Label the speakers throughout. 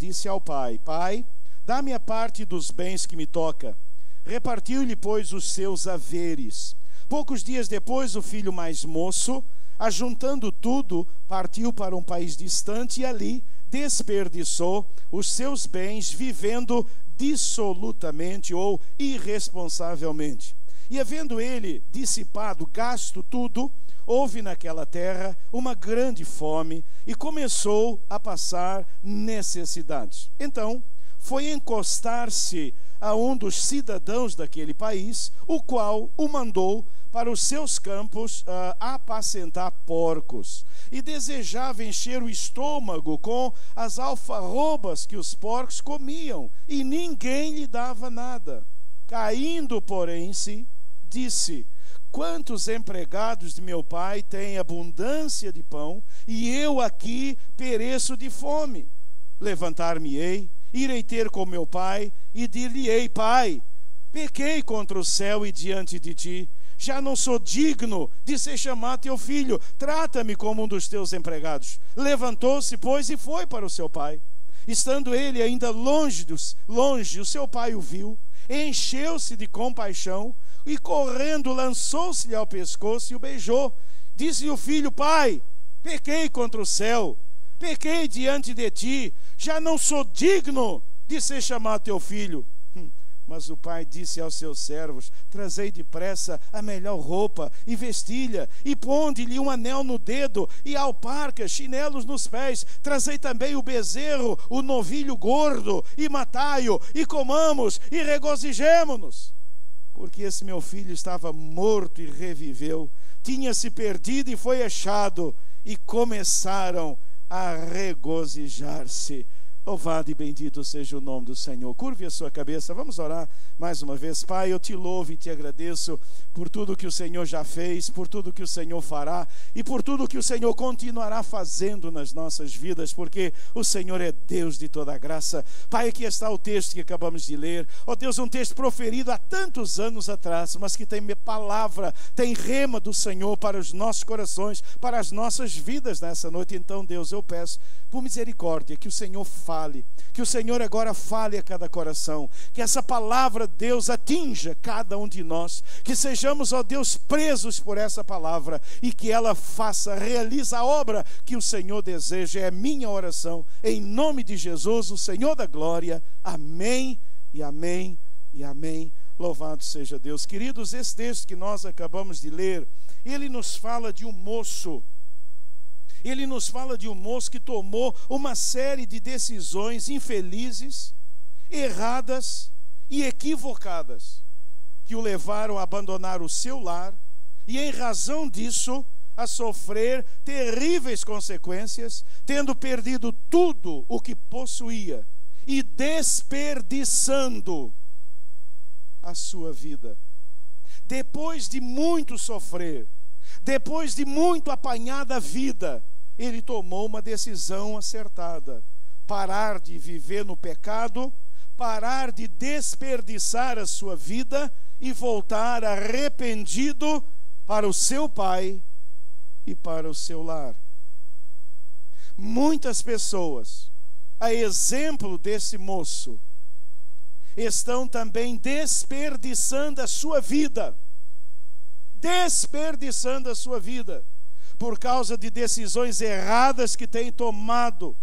Speaker 1: disse ao pai: Pai, dá-me a parte dos bens que me toca. Repartiu-lhe, pois, os seus haveres. Poucos dias depois, o filho mais moço, ajuntando tudo, partiu para um país distante e ali desperdiçou os seus bens, vivendo dissolutamente ou irresponsavelmente. E havendo ele dissipado, gasto tudo, houve naquela terra uma grande fome e começou a passar necessidades. Então, foi encostar-se a um dos cidadãos daquele país, o qual o mandou para os seus campos apacentar porcos. E desejava encher o estômago com as alfarrobas que os porcos comiam, e ninguém lhe dava nada. Caindo, porém, em si, disse: Quantos empregados de meu pai têm abundância de pão, e eu aqui pereço de fome? Levantar-me-ei, irei ter com meu pai, e dir-lhe-ei: Pai, pequei contra o céu e diante de ti, já não sou digno de ser chamado teu filho, trata-me como um dos teus empregados. Levantou-se, pois, e foi para o seu pai. Estando ele ainda longe, o seu pai o viu, encheu-se de compaixão, e correndo lançou-se-lhe ao pescoço e o beijou. Disse-lhe o filho: Pai, pequei contra o céu, pequei diante de ti, já não sou digno de ser chamado teu filho. Mas o pai disse aos seus servos: Trazei depressa a melhor roupa e vestilha, e ponde-lhe um anel no dedo, e alparcas, chinelos nos pés. Trazei também o bezerro, o novilho gordo, e matai-o, e comamos, e regozijemo-nos. Porque esse meu filho estava morto e reviveu, tinha se perdido e foi achado, e começaram a regozijar-se. Louvado e bendito seja o nome do Senhor. Curve a sua cabeça, vamos orar mais uma vez. Pai, eu te louvo e te agradeço por tudo que o Senhor já fez, por tudo que o Senhor fará e por tudo que o Senhor continuará fazendo nas nossas vidas, porque o Senhor é Deus de toda a graça. Pai, aqui está o texto que acabamos de ler. Ó Deus, um texto proferido há tantos anos atrás, mas que tem palavra, tem rema do Senhor para os nossos corações, para as nossas vidas nessa noite. Então, Deus, eu peço por misericórdia que o Senhor fale, que o Senhor agora fale a cada coração, que essa palavra, Deus, atinja cada um de nós, que sejamos, ó Deus, presos por essa palavra e que ela realize a obra que o Senhor deseja. É a minha oração, em nome de Jesus, o Senhor da glória. Amém e amém e amém. Louvado seja Deus. Queridos, esse texto que nós acabamos de ler, ele nos fala de um moço. Ele nos fala de um moço que tomou uma série de decisões infelizes, erradas e equivocadas, que o levaram a abandonar o seu lar e, em razão disso, a sofrer terríveis consequências, tendo perdido tudo o que possuía e desperdiçando a sua vida. Depois de muito sofrer, depois de muito apanhar da vida, ele tomou uma decisão acertada: parar de viver no pecado, parar de desperdiçar a sua vida e voltar arrependido para o seu pai e para o seu lar. Muitas pessoas, a exemplo desse moço, estão também desperdiçando a sua vida. Desperdiçando a sua vida por causa de decisões erradas que têm tomado,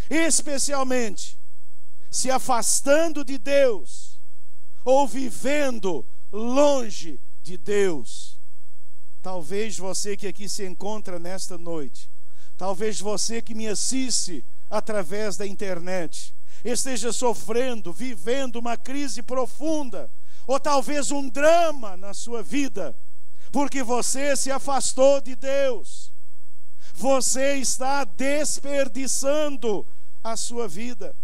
Speaker 1: especialmente se afastando de Deus ou vivendo longe de Deus. Talvez você que aqui se encontra nesta noite, talvez você que me assiste através da internet, esteja sofrendo, vivendo uma crise profunda, ou talvez um drama na sua vida, porque você se afastou de Deus. Você está desperdiçando a sua vida.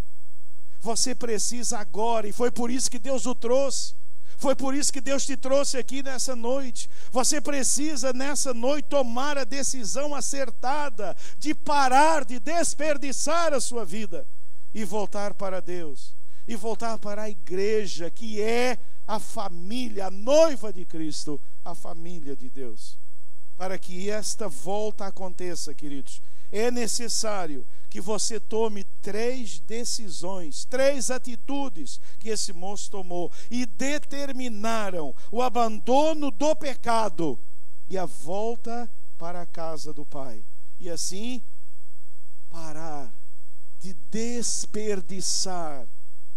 Speaker 1: Você precisa agora, e foi por isso que Deus o trouxe, foi por isso que Deus te trouxe aqui nessa noite. Você precisa nessa noite tomar a decisão acertada de parar de desperdiçar a sua vida e voltar para Deus, e voltar para a igreja, que é a família, a noiva de Cristo, a família de Deus. Para que esta volta aconteça, queridos, é necessário que você tome 3 decisões, 3 atitudes que esse moço tomou e determinaram o abandono do pecado e a volta para a casa do Pai. E assim, parar de desperdiçar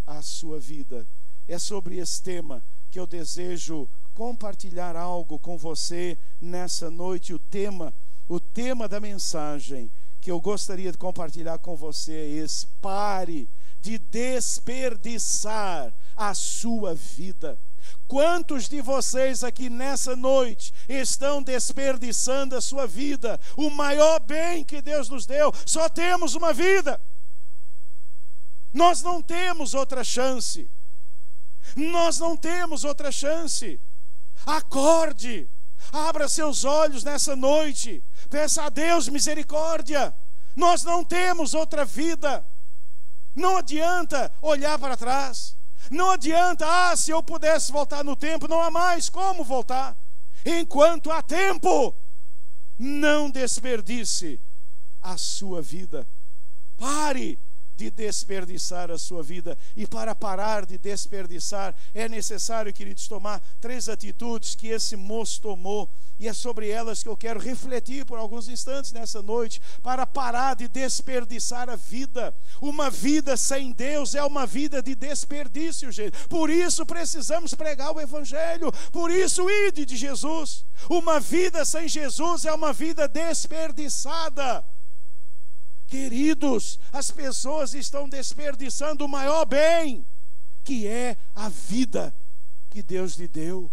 Speaker 1: a sua vida. É sobre esse tema que eu desejo compartilhar algo com você nessa noite. O tema da mensagem que eu gostaria de compartilhar com você é esse: pare de desperdiçar a sua vida. Quantos de vocês aqui nessa noite estão desperdiçando a sua vida? O maior bem que Deus nos deu, só temos uma vida. Nós não temos outra chance. Nós não temos outra chance. Acorde, abra seus olhos nessa noite, peça a Deus misericórdia. Nós não temos outra vida. Não adianta olhar para trás. Não adianta, se eu pudesse voltar no tempo. Não há mais como voltar. Enquanto há tempo, não desperdice a sua vida. Pare de desperdiçar a sua vida. E para parar de desperdiçar, é necessário, queridos, tomar 3 atitudes que esse moço tomou. E é sobre elas que eu quero refletir por alguns instantes nessa noite, para parar de desperdiçar a vida. Uma vida sem Deus é uma vida de desperdício, gente. Por isso precisamos pregar o Evangelho. Por isso, ide de Jesus. Uma vida sem Jesus é uma vida desperdiçada. Queridos, as pessoas estão desperdiçando o maior bem, que é a vida que Deus lhe deu.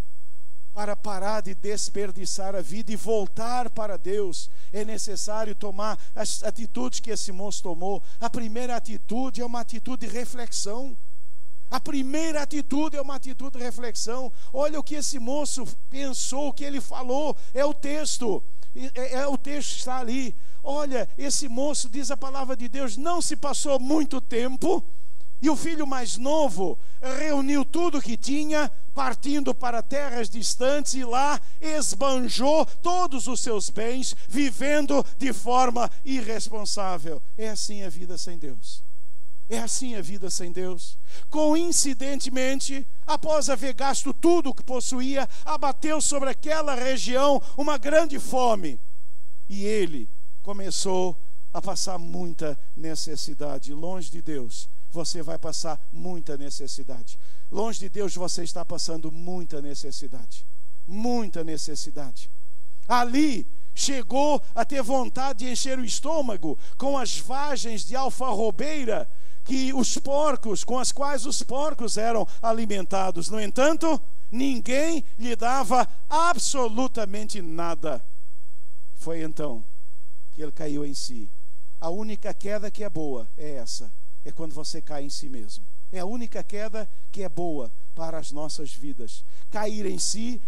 Speaker 1: Para parar de desperdiçar a vida e voltar para Deus, é necessário tomar as atitudes que esse moço tomou. A primeira atitude é uma atitude de reflexão. A primeira atitude é uma atitude de reflexão. Olha o que esse moço pensou, o que ele falou. É o texto. O texto que está ali. Olha, esse moço, diz a palavra de Deus, não se passou muito tempo, e o filho mais novo reuniu tudo que tinha, partindo para terras distantes, e lá esbanjou todos os seus bens, vivendo de forma irresponsável. É assim a vida sem Deus. É assim a vida sem Deus. Coincidentemente, após haver gasto tudo o que possuía, abateu sobre aquela região uma grande fome. E ele começou a passar muita necessidade. Longe de Deus, você vai passar muita necessidade. Longe de Deus, você está passando muita necessidade. Muita necessidade. Ali, chegou a ter vontade de encher o estômago com as vagens de alfarrobeira com as quais os porcos eram alimentados. No entanto, ninguém lhe dava absolutamente nada. Foi então que ele caiu em si. A única queda que é boa é essa. É quando você cai em si mesmo. É a única queda que é boa para as nossas vidas. Cair em si,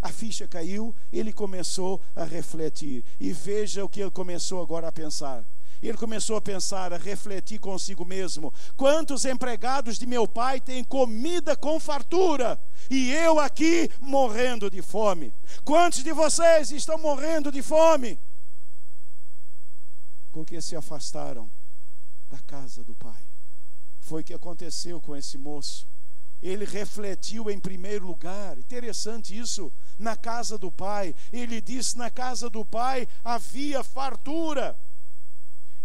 Speaker 1: a ficha caiu, ele começou a refletir. E veja o que ele começou agora a pensar. Ele começou a pensar, a refletir consigo mesmo. Quantos empregados de meu pai têm comida com fartura, e eu aqui morrendo de fome? Quantos de vocês estão morrendo de fome? Porque se afastaram da casa do pai. Foi o que aconteceu com esse moço. Ele refletiu em primeiro lugar. Interessante isso. Na casa do pai, ele disse: na casa do pai havia fartura.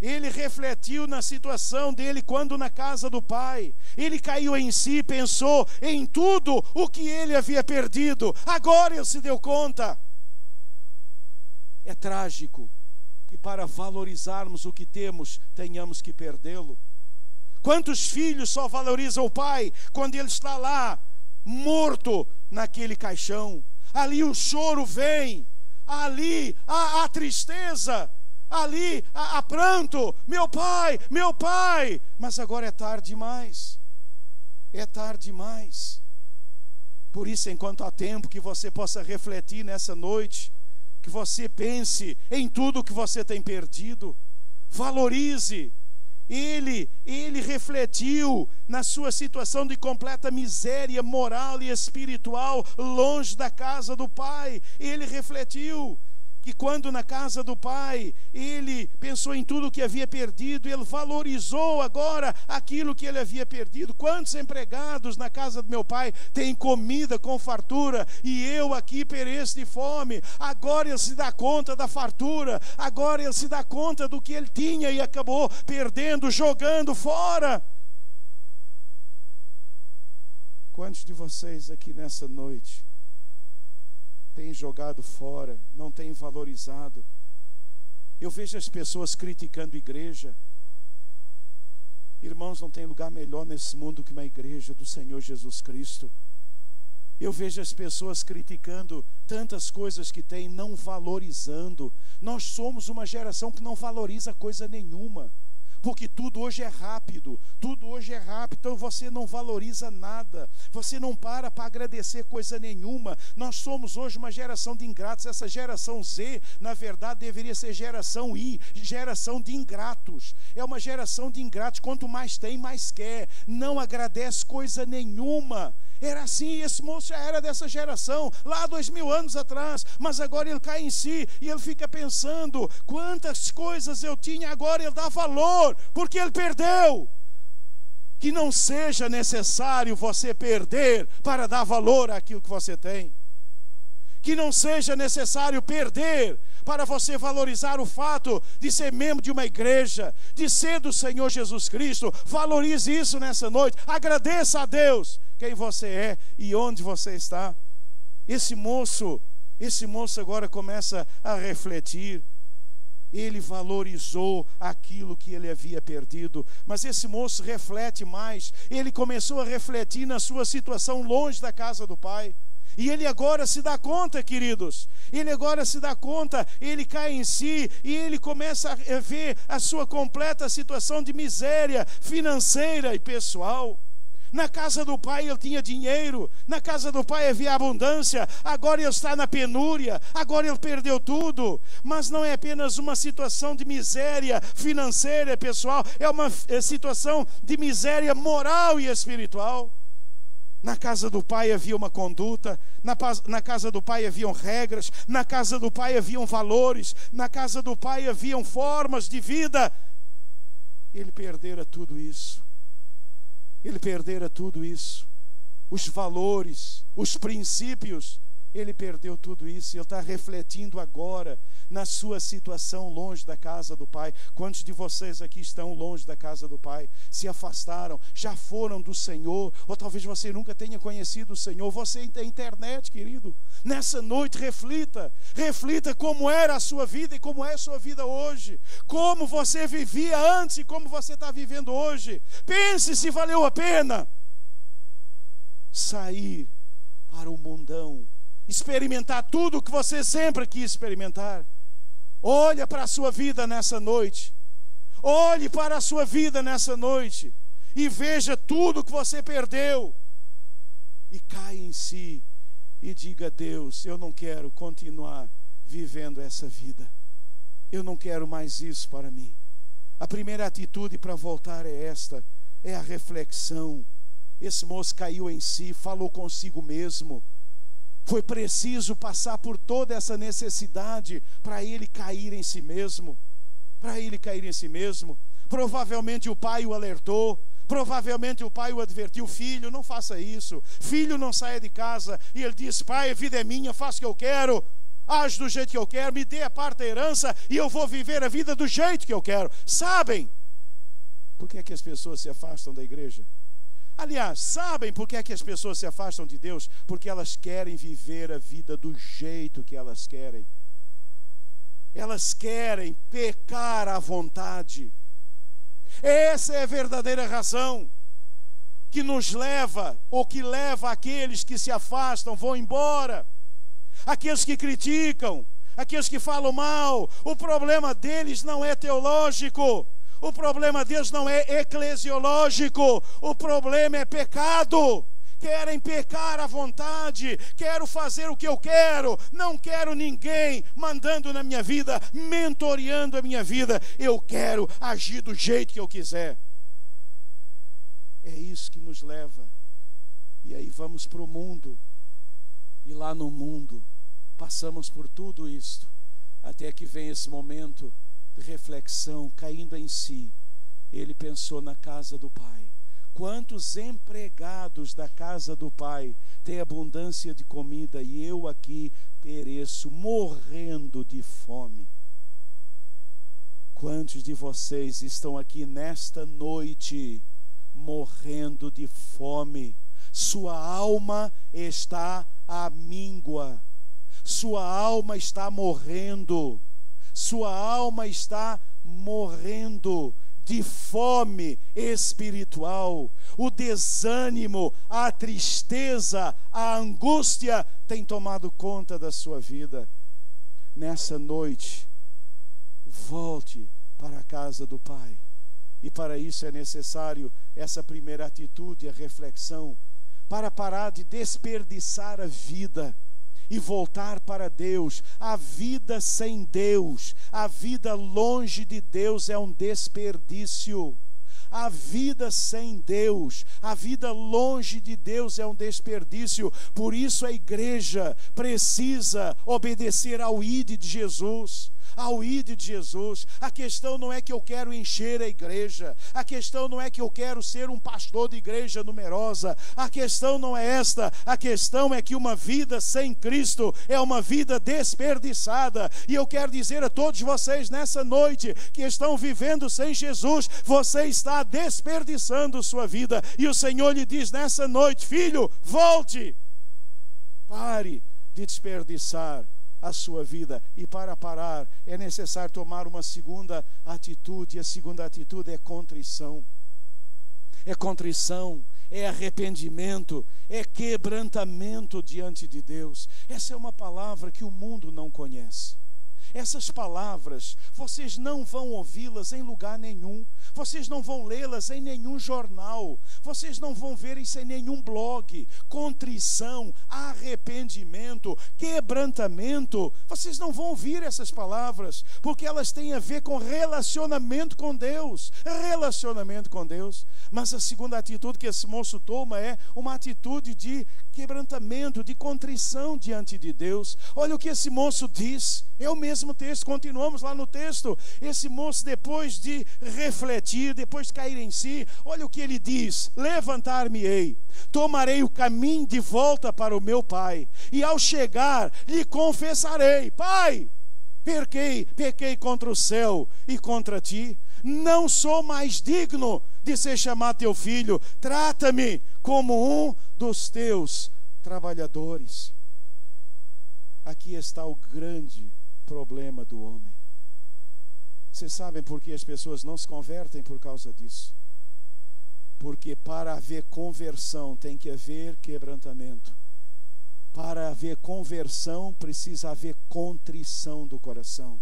Speaker 1: Ele refletiu na situação dele quando na casa do pai. Ele caiu em si, pensou em tudo o que ele havia perdido. Agora ele se deu conta. É trágico que para valorizarmos o que temos, tenhamos que perdê-lo. Quantos filhos só valorizam o pai quando ele está lá, morto naquele caixão? Ali o choro vem, ali a tristeza, ali há pranto. Meu pai, meu pai. Mas agora é tarde demais. É tarde demais. Por isso, enquanto há tempo, que você possa refletir nessa noite, que você pense em tudo que você tem perdido. Valorize. Ele refletiu na sua situação de completa miséria moral e espiritual, longe da casa do pai. Ele refletiu. que quando na casa do pai, ele pensou em tudo que havia perdido, ele valorizou agora aquilo que ele havia perdido. Quantos empregados na casa do meu pai têm comida com fartura, e eu aqui pereço de fome? Agora ele se dá conta da fartura, agora ele se dá conta do que ele tinha e acabou perdendo, jogando fora. Quantos de vocês aqui nessa noite tem jogado fora, não tem valorizado? Eu vejo as pessoas criticando a igreja. Irmãos, não tem lugar melhor nesse mundo que uma igreja do Senhor Jesus Cristo. Eu vejo as pessoas criticando tantas coisas que tem, não valorizando. Nós somos uma geração que não valoriza coisa nenhuma, porque tudo hoje é rápido, tudo hoje é rápido, então você não valoriza nada, você não para agradecer coisa nenhuma. Nós somos hoje uma geração de ingratos. Essa geração Z, na verdade, deveria ser geração I, geração de ingratos. É uma geração de ingratos, quanto mais tem, mais quer, não agradece coisa nenhuma. Era assim, esse moço já era dessa geração, lá 2000 anos atrás, mas agora ele cai em si, e ele fica pensando, quantas coisas eu tinha, agora ele dá valor, porque ele perdeu. Que não seja necessário você perder para dar valor àquilo que você tem. Que não seja necessário perder para você valorizar o fato de ser membro de uma igreja, de ser do Senhor Jesus Cristo. Valorize isso nessa noite, agradeça a Deus quem você é e onde você está. Esse moço agora começa a refletir. Ele valorizou aquilo que ele havia perdido. Mas esse moço reflete mais. Ele começou a refletir na sua situação longe da casa do pai. E ele agora se dá conta, queridos. Ele agora se dá conta, ele cai em si e ele começa a ver a sua completa situação de miséria financeira e pessoal. Na casa do pai ele tinha dinheiro, na casa do pai havia abundância, agora ele está na penúria, agora ele perdeu tudo. Mas não é apenas uma situação de miséria financeira, pessoal, é uma situação de miséria moral e espiritual. Na casa do pai havia uma conduta, na casa do pai haviam regras, na casa do pai haviam valores, na casa do pai haviam formas de vida. Ele perdera tudo isso. Ele perdera tudo isso, os valores, os princípios, ele perdeu tudo isso. Ele está refletindo agora na sua situação longe da casa do pai. Quantos de vocês aqui estão longe da casa do pai? Se afastaram, já foram do Senhor, ou talvez você nunca tenha conhecido o Senhor. Você tem internet, querido. Nessa noite reflita como era a sua vida e como é a sua vida hoje, como você vivia antes e como você está vivendo hoje. Pense se valeu a pena sair para o mundão, experimentar tudo o que você sempre quis experimentar. Olha para a sua vida nessa noite. Olhe para a sua vida nessa noite e veja tudo que você perdeu. E caia em si e diga a Deus: eu não quero continuar vivendo essa vida. Eu não quero mais isso para mim. A primeira atitude para voltar é esta, é a reflexão. Esse moço caiu em si, falou consigo mesmo. Foi preciso passar por toda essa necessidade para ele cair em si mesmo. Para ele cair em si mesmo. Provavelmente o pai o alertou. Provavelmente o pai o advertiu: filho, não faça isso. Filho, não saia de casa. E ele disse: pai, a vida é minha, faço o que eu quero. Age do jeito que eu quero, me dê a parte da herança e eu vou viver a vida do jeito que eu quero. Sabem por que é que as pessoas se afastam da igreja? Aliás, sabem por que é que as pessoas se afastam de Deus? Porque elas querem viver a vida do jeito que elas querem. Elas querem pecar à vontade. Essa é a verdadeira razão que nos leva, ou que leva aqueles que se afastam, vão embora. Aqueles que criticam, aqueles que falam mal. O problema deles não é teológico. O problema deles não é eclesiológico. O problema é pecado. Querem pecar à vontade. Quero fazer o que eu quero. Não quero ninguém mandando na minha vida, mentoreando a minha vida. Eu quero agir do jeito que eu quiser. É isso que nos leva. E aí vamos para o mundo. E lá no mundo passamos por tudo isto. Até que vem esse momento de reflexão, caindo em si, ele pensou na casa do pai. Quantos empregados da casa do pai têm abundância de comida e eu aqui pereço, morrendo de fome? Quantos de vocês estão aqui nesta noite morrendo de fome? Sua alma está à míngua, sua alma está morrendo, sua alma está morrendo de fome espiritual. O desânimo, a tristeza, a angústia tem tomado conta da sua vida. Nessa noite, volte para a casa do Pai. E para isso é necessário essa primeira atitude, a reflexão, para parar de desperdiçar a vida e voltar para Deus. A vida sem Deus, a vida longe de Deus é um desperdício. A vida sem Deus, a vida longe de Deus é um desperdício. Por isso a igreja precisa obedecer ao ID de Jesus. Ao ID de Jesus. A questão não é que eu quero encher a igreja, a questão não é que eu quero ser um pastor de igreja numerosa, a questão não é esta, a questão é que uma vida sem Cristo é uma vida desperdiçada. E eu quero dizer a todos vocês nessa noite que estão vivendo sem Jesus, você está desperdiçando sua vida, e o Senhor lhe diz nessa noite: filho, volte, pare de desperdiçar a sua vida. E para parar é necessário tomar uma segunda atitude, e a segunda atitude é contrição. É contrição, é arrependimento, é quebrantamento diante de Deus. Essa é uma palavra que o mundo não conhece. Essas palavras, vocês não vão ouvi-las em lugar nenhum, vocês não vão lê-las em nenhum jornal, vocês não vão ver isso em nenhum blog. Contrição, arrependimento, quebrantamento, vocês não vão ouvir essas palavras, porque elas têm a ver com relacionamento com Deus, relacionamento com Deus. Mas a segunda atitude que esse moço toma é uma atitude de quebrantamento, de contrição diante de Deus. Olha o que esse moço diz, é o mesmo texto, continuamos lá no texto. Esse moço, depois de refletir, depois de cair em si, olha o que ele diz: levantar-me-ei, tomarei o caminho de volta para o meu pai, e ao chegar lhe confessarei: Pai, pequei contra o céu e contra ti, não sou mais digno de ser chamado teu filho, trata-me como um dos teus trabalhadores. Aqui está o grande problema do homem. Vocês sabem por que as pessoas não se convertem? Por causa disso. Porque para haver conversão tem que haver quebrantamento. Para haver conversão precisa haver contrição do coração.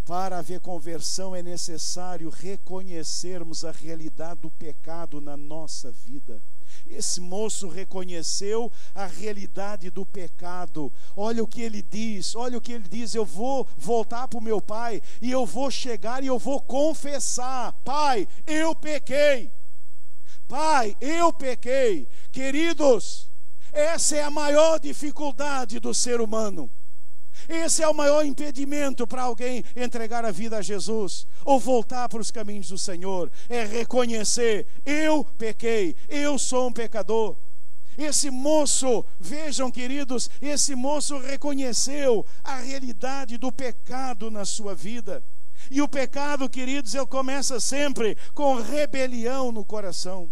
Speaker 1: Para haver conversão é necessário reconhecermos a realidade do pecado na nossa vida. Esse moço reconheceu a realidade do pecado. Olha o que ele diz, eu vou voltar para o meu pai, e eu vou chegar e eu vou confessar: Pai, eu pequei. Pai, eu pequei. Queridos, essa é a maior dificuldade do ser humano. Esse é o maior impedimento para alguém entregar a vida a Jesus ou voltar para os caminhos do Senhor. É reconhecer: eu pequei, eu sou um pecador. Esse moço, vejam queridos, esse moço reconheceu a realidade do pecado na sua vida. E o pecado, queridos, ele começa sempre com rebelião no coração.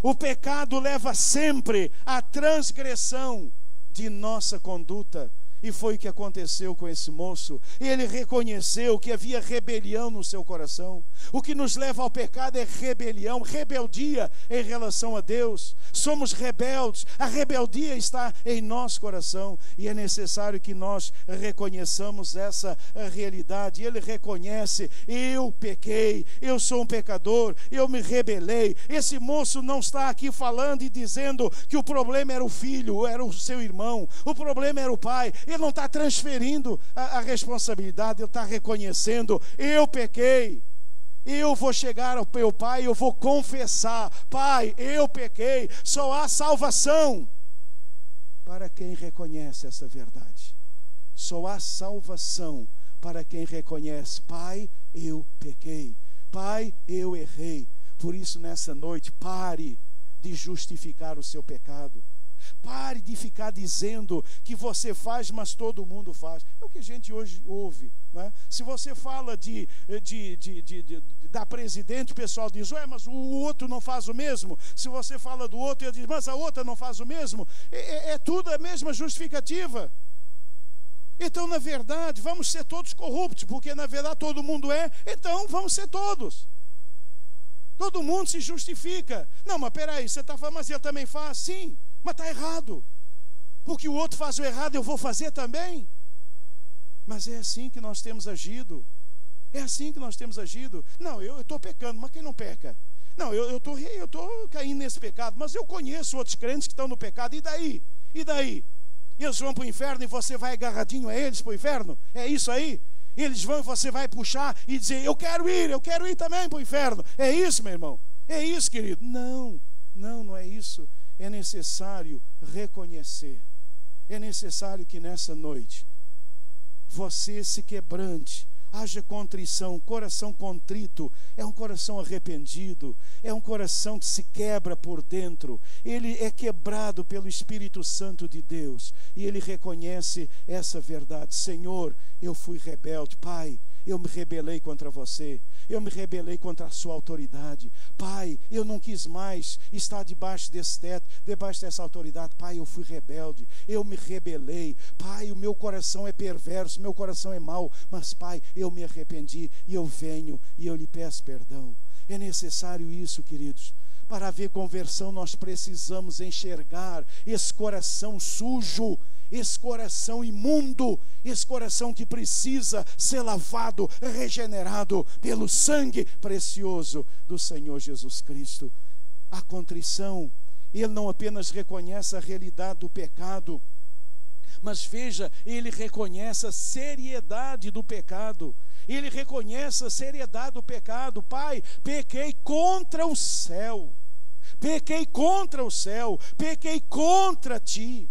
Speaker 1: O pecado leva sempre à transgressão de nossa conduta. E foi o que aconteceu com esse moço. Ele reconheceu que havia rebelião no seu coração. O que nos leva ao pecado é rebelião, rebeldia em relação a Deus. Somos rebeldes, a rebeldia está em nosso coração. E é necessário que nós reconheçamos essa realidade. Ele reconhece: eu pequei, eu sou um pecador, eu me rebelei. Esse moço não está aqui falando e dizendo que o problema era o filho, era o seu irmão, o problema era o pai. Ele não está transferindo a responsabilidade, ele está reconhecendo: eu pequei, eu vou chegar ao meu pai, eu vou confessar: Pai, eu pequei. Só há salvação para quem reconhece essa verdade. Só há salvação para quem reconhece: Pai, eu pequei. Pai, eu errei. Por isso, nessa noite, pare de justificar o seu pecado. Pare de ficar dizendo que você faz, mas todo mundo faz. É o que a gente hoje ouve, né? Se você fala da presidente, o pessoal diz: ué, mas o outro não faz o mesmo. Se você fala do outro, ele diz: mas a outra não faz o mesmo. É tudo a mesma justificativa. Então, na verdade, vamos ser todos corruptos, porque na verdade todo mundo é. Então, vamos ser todos. Todo mundo se justifica. Não, mas peraí, você está falando, mas ele também faz? Sim, mas está errado. Porque o outro faz o errado, eu vou fazer também. Mas é assim que nós temos agido. É assim que nós temos agido. Não, eu estou pecando, mas quem não peca? Não, eu estou caindo nesse pecado, mas eu conheço outros crentes que estão no pecado. E daí? E daí? Eles vão para o inferno e você vai agarradinho a eles para o inferno? É isso aí? Eles vão e você vai puxar e dizer: eu quero ir também para o inferno. É isso, meu irmão? É isso, querido? Não é isso. É necessário reconhecer. É necessário que nessa noite você se quebrante, haja contrição. Coração contrito é um coração arrependido, é um coração que se quebra por dentro. Ele é quebrado pelo Espírito Santo de Deus e ele reconhece essa verdade: Senhor, eu fui rebelde. Pai, eu me rebelei contra você, eu me rebelei contra a sua autoridade. Pai, eu não quis mais estar debaixo desse teto, debaixo dessa autoridade. Pai, eu fui rebelde, eu me rebelei. Pai, o meu coração é perverso, meu coração é mau, mas Pai, eu me arrependi e eu venho e eu lhe peço perdão. É necessário isso, queridos. Para haver conversão, nós precisamos enxergar esse coração sujo, esse coração imundo, esse coração que precisa ser lavado, regenerado pelo sangue precioso do Senhor Jesus Cristo. A contrição, ele não apenas reconhece a realidade do pecado, mas veja, ele reconhece a seriedade do pecado. Ele reconhece a seriedade do pecado. Pai, pequei contra o céu. Pequei contra o céu. Pequei contra ti.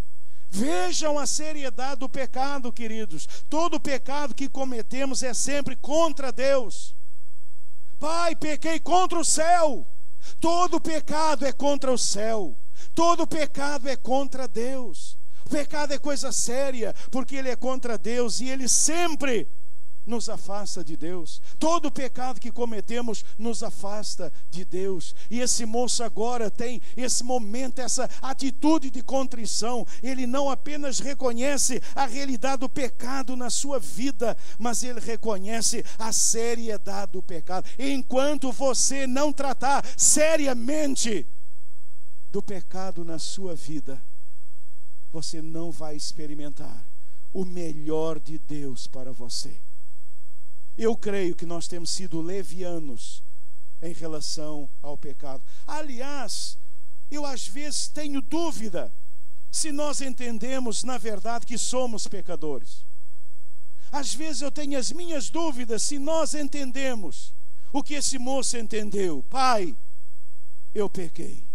Speaker 1: Vejam a seriedade do pecado, queridos. Todo pecado que cometemos é sempre contra Deus. Pai, pequei contra o céu. Todo pecado é contra o céu. Todo pecado é contra Deus. O pecado é coisa séria, porque ele é contra Deus e ele sempre nos afasta de Deus. Todo pecado que cometemos nos afasta de Deus. E esse moço agora tem esse momento, essa atitude de contrição. Ele não apenas reconhece a realidade do pecado na sua vida, mas ele reconhece a seriedade do pecado. Enquanto você não tratar seriamente do pecado na sua vida, você não vai experimentar o melhor de Deus para você. Eu creio que nós temos sido levianos em relação ao pecado. Aliás, eu às vezes tenho dúvida se nós entendemos na verdade que somos pecadores. Às vezes eu tenho as minhas dúvidas se nós entendemos o que esse moço entendeu. Pai, eu pequei.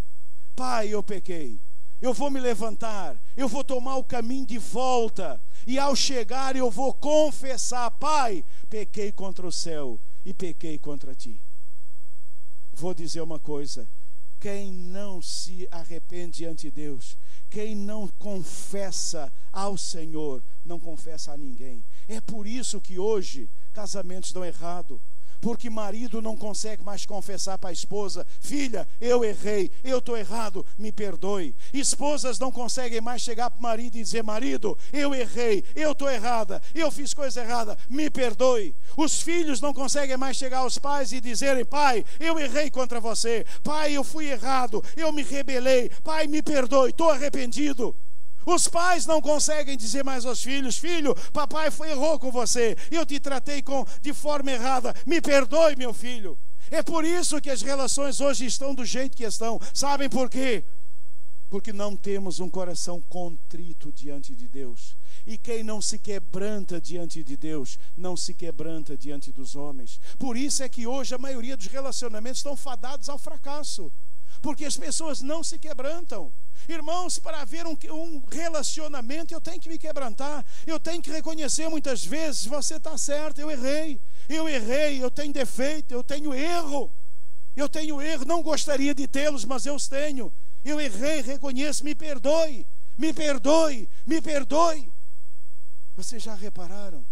Speaker 1: Pai, eu pequei. Eu vou me levantar, eu vou tomar o caminho de volta, e ao chegar eu vou confessar: Pai, pequei contra o céu e pequei contra ti. Vou dizer uma coisa: quem não se arrepende diante de Deus, quem não confessa ao Senhor, não confessa a ninguém. É por isso que hoje casamentos dão errado. Porque marido não consegue mais confessar para a esposa: filha, eu errei, eu estou errado, me perdoe. Esposas não conseguem mais chegar para o marido e dizer: marido, eu errei, eu estou errada, eu fiz coisa errada, me perdoe. Os filhos não conseguem mais chegar aos pais e dizerem: pai, eu errei contra você, pai, eu fui errado, eu me rebelei, pai, me perdoe, estou arrependido. Os pais não conseguem dizer mais aos filhos: filho, papai errou com você, eu te tratei de forma errada, me perdoe, meu filho. É por isso que as relações hoje estão do jeito que estão. Sabem por quê? Porque não temos um coração contrito diante de Deus. E quem não se quebranta diante de Deus, não se quebranta diante dos homens. Por isso é que hoje a maioria dos relacionamentos estão fadados ao fracasso. porque as pessoas não se quebrantam. Irmãos, para haver um relacionamento, eu tenho que me quebrantar, eu tenho que reconhecer muitas vezes: você está certo, eu errei, eu tenho defeito, eu tenho erro, não gostaria de tê-los, mas eu os tenho. Eu errei, reconheço, me perdoe. Vocês já repararam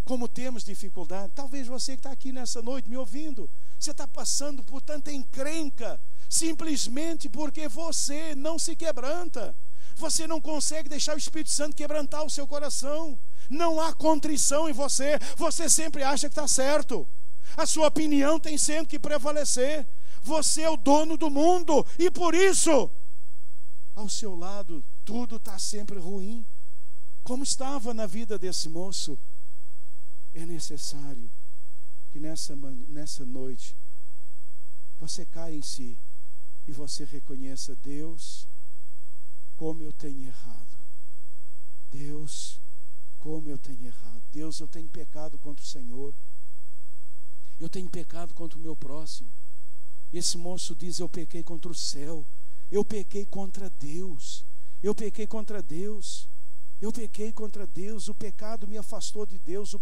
Speaker 1: como temos dificuldade? Talvez você que está aqui nessa noite me ouvindo, você está passando por tanta encrenca, simplesmente porque você não se quebranta. Você não consegue deixar o Espírito Santo quebrantar o seu coração. Não há contrição em você. Você sempre acha que está certo. A sua opinião tem sempre que prevalecer. Você é o dono do mundo, e por isso, ao seu lado, tudo está sempre ruim. Como estava na vida desse moço. É necessário que nessa noite você caia em si e você reconheça: Deus, como eu tenho errado. Deus, como eu tenho errado. Deus, eu tenho pecado contra o Senhor. Eu tenho pecado contra o meu próximo. Esse moço diz: eu pequei contra o céu. Eu pequei contra Deus. Eu pequei contra Deus. Eu pequei contra Deus, o pecado me afastou de Deus,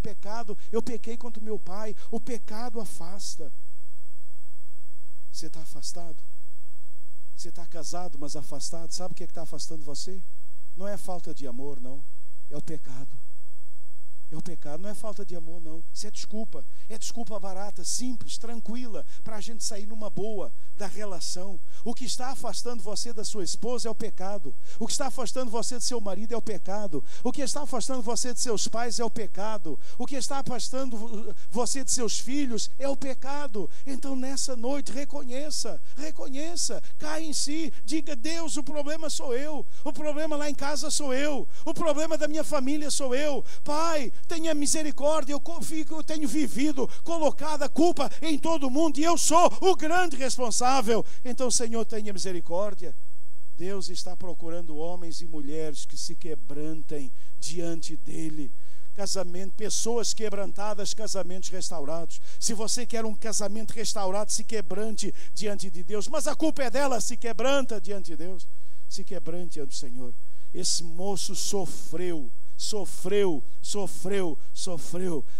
Speaker 1: eu pequei contra o meu pai, o pecado afasta. Você está afastado? Você está casado, mas afastado? Sabe o que está afastando você? Não é falta de amor, não, é o pecado. É o pecado, não é falta de amor, não. Isso é desculpa barata, simples, tranquila, para a gente sair numa boa da relação. O que está afastando você da sua esposa é o pecado. O que está afastando você do seu marido é o pecado. O que está afastando você de seus pais é o pecado. O que está afastando você de seus filhos é o pecado. Então nessa noite reconheça, caia em si, diga: Deus, o problema sou eu, o problema lá em casa sou eu, o problema da minha família sou eu. Pai, tenha misericórdia, eu tenho vivido, colocado a culpa em todo mundo, e eu sou o grande responsável. Então, Senhor, tenha misericórdia. Deus está procurando homens e mulheres que se quebrantem diante dEle. Casamento, pessoas quebrantadas, casamentos restaurados. Se você quer um casamento restaurado, se quebrante diante de Deus. Mas a culpa é dela, se quebranta diante de Deus. Se quebrante diante do Senhor. Esse moço sofreu,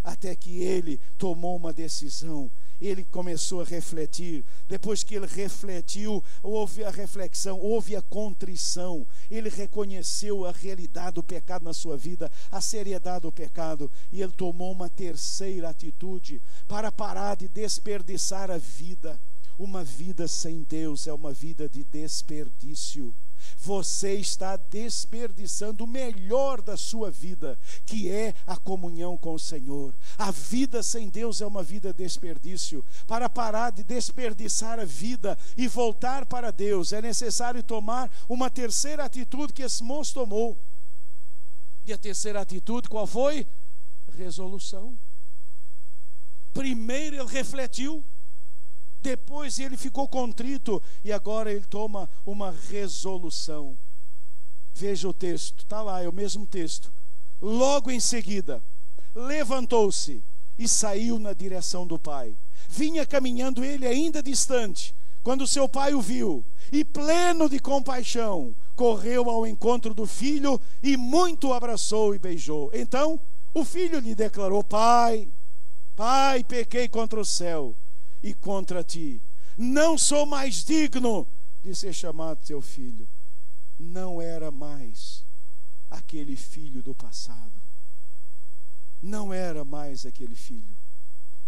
Speaker 1: até que ele tomou uma decisão. Ele começou a refletir. Depois que ele refletiu, houve a reflexão, houve a contrição. Ele reconheceu a realidade do pecado na sua vida, a seriedade do pecado, e ele tomou uma terceira atitude para parar de desperdiçar a vida. Uma vida sem Deus é uma vida de desperdício. Você está desperdiçando o melhor da sua vida, que é a comunhão com o Senhor. A vida sem Deus é uma vida de desperdício. Para parar de desperdiçar a vida e voltar para Deus, é necessário tomar uma terceira atitude que esse moço tomou. E a terceira atitude qual foi? Resolução. Primeiro ele refletiu, depois ele ficou contrito, e agora ele toma uma resolução. Veja o texto, está lá, é o mesmo texto. Logo em seguida, levantou-se e saiu na direção do pai. Vinha caminhando ele ainda distante, quando seu pai o viu, e pleno de compaixão, correu ao encontro do filho e muito o abraçou e beijou. Então o filho lhe declarou: Pai, pequei contra o céu e contra ti, não sou mais digno de ser chamado teu filho. Não era mais aquele filho do passado. Não era mais aquele filho.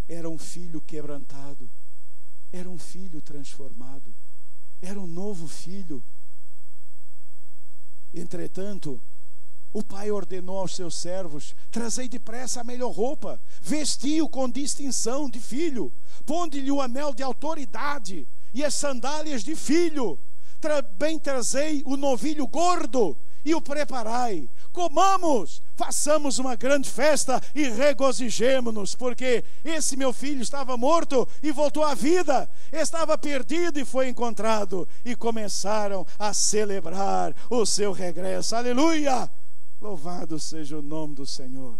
Speaker 1: Era um filho quebrantado. Era um filho transformado. Era um novo filho. Entretanto, o pai ordenou aos seus servos: trazei depressa a melhor roupa, vestiu com distinção de filho, ponde-lhe o anel de autoridade e as sandálias de filho. Também trazei o novilho gordo e o preparai. Comamos, façamos uma grande festa e regozijemo-nos, porque esse meu filho estava morto e voltou à vida, estava perdido e foi encontrado. E começaram a celebrar o seu regresso. Aleluia! Louvado seja o nome do Senhor.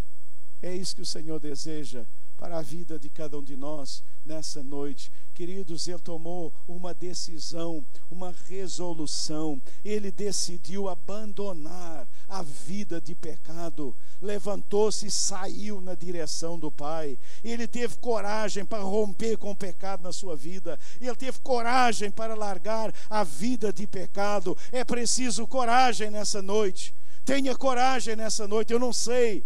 Speaker 1: É isso que o Senhor deseja para a vida de cada um de nós nessa noite. Queridos, ele tomou uma decisão, uma resolução. Ele decidiu abandonar a vida de pecado. Levantou-se e saiu na direção do Pai. Ele teve coragem para romper com o pecado na sua vida. Ele teve coragem para largar a vida de pecado. É preciso coragem nessa noite. Tenha coragem nessa noite. Eu não sei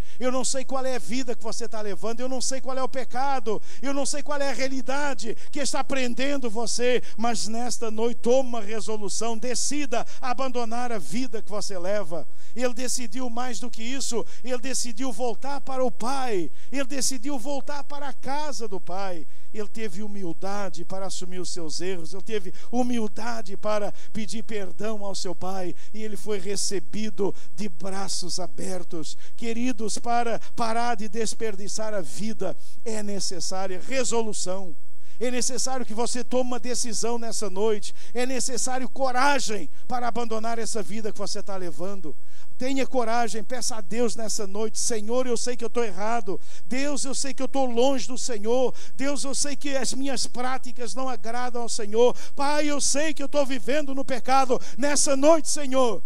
Speaker 1: qual é a vida que você está levando, eu não sei qual é o pecado, eu não sei qual é a realidade que está prendendo você, mas nesta noite tome uma resolução, decida abandonar a vida que você leva. Ele decidiu mais do que isso, ele decidiu voltar para o Pai, ele decidiu voltar para a casa do Pai. Ele teve humildade para assumir os seus erros, ele teve humildade para pedir perdão ao seu Pai, e ele foi recebido de braços abertos. Queridos, para parar de desperdiçar a vida, é necessária resolução. É necessário que você tome uma decisão nessa noite. É necessário coragem para abandonar essa vida que você está levando. Tenha coragem, peça a Deus nessa noite: Senhor, eu sei que eu estou errado. Deus, eu sei que eu estou longe do Senhor. Deus, eu sei que as minhas práticas não agradam ao Senhor. Pai, eu sei que eu estou vivendo no pecado. Nessa noite, Senhor,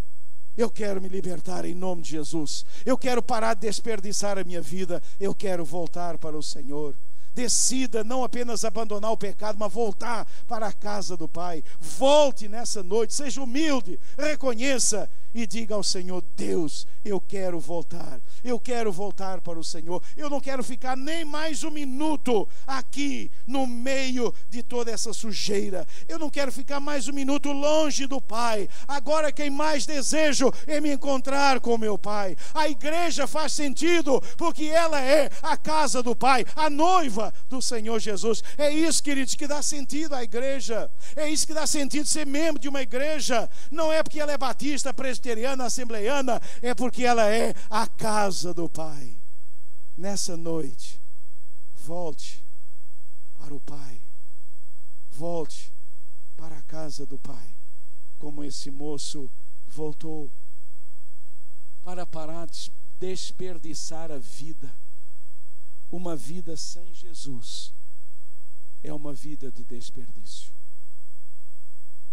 Speaker 1: eu quero me libertar em nome de Jesus. Eu quero parar de desperdiçar a minha vida. Eu quero voltar para o Senhor. Decida não apenas abandonar o pecado, mas voltar para a casa do Pai. Volte nessa noite, seja humilde, reconheça e diga ao Senhor: Deus, eu quero voltar para o Senhor. Eu não quero ficar nem mais um minuto aqui no meio de toda essa sujeira. Eu não quero ficar mais um minuto longe do Pai. Agora quem mais desejo é me encontrar com meu Pai. A igreja faz sentido porque ela é a casa do Pai, a noiva do Senhor Jesus. É isso, queridos, que dá sentido à igreja. É isso que dá sentido ser membro de uma igreja. Não é porque ela é batista, presbiteriana, assembleiana, é porque ela é a casa do Pai. Nessa noite, volte para o Pai. Volte para a casa do Pai, como esse moço voltou, para parar de desperdiçar a vida. Uma vida sem Jesus é uma vida de desperdício.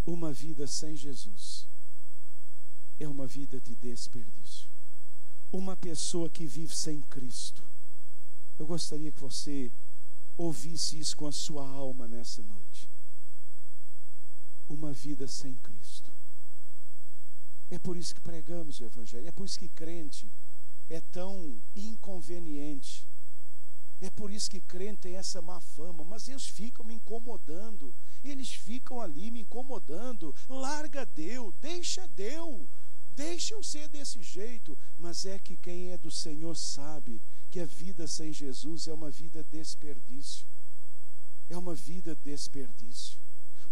Speaker 1: Uma vida sem Jesus é uma vida de desperdício. Uma pessoa que vive sem Cristo, eu gostaria que você ouvisse isso com a sua alma nessa noite. Uma vida sem Cristo. É por isso que pregamos o Evangelho. É por isso que crente é tão inconveniente. É por isso que crente tem essa má fama. Mas eles ficam me incomodando. Eles ficam ali me incomodando. Larga Deus, deixa Deus. Deixa eu ser desse jeito. Mas é que quem é do Senhor sabe que a vida sem Jesus é uma vida desperdício. É uma vida desperdício.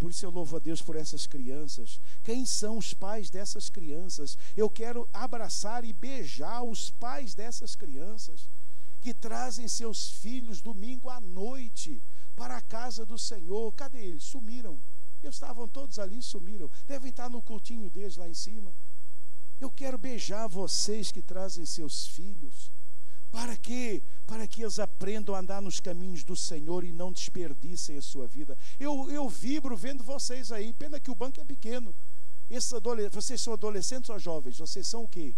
Speaker 1: Por isso eu louvo a Deus por essas crianças. Quem são os pais dessas crianças? Eu quero abraçar e beijar os pais dessas crianças que trazem seus filhos domingo à noite para a casa do Senhor. Cadê eles? Sumiram. Eles estavam todos ali, sumiram. Devem estar no cultinho deles lá em cima. Eu quero beijar vocês que trazem seus filhos. Para quê? Para que eles aprendam a andar nos caminhos do Senhor e não desperdicem a sua vida. Eu vibro vendo vocês aí. Pena que o banco é pequeno. Vocês são adolescentes ou jovens? Vocês são o quê?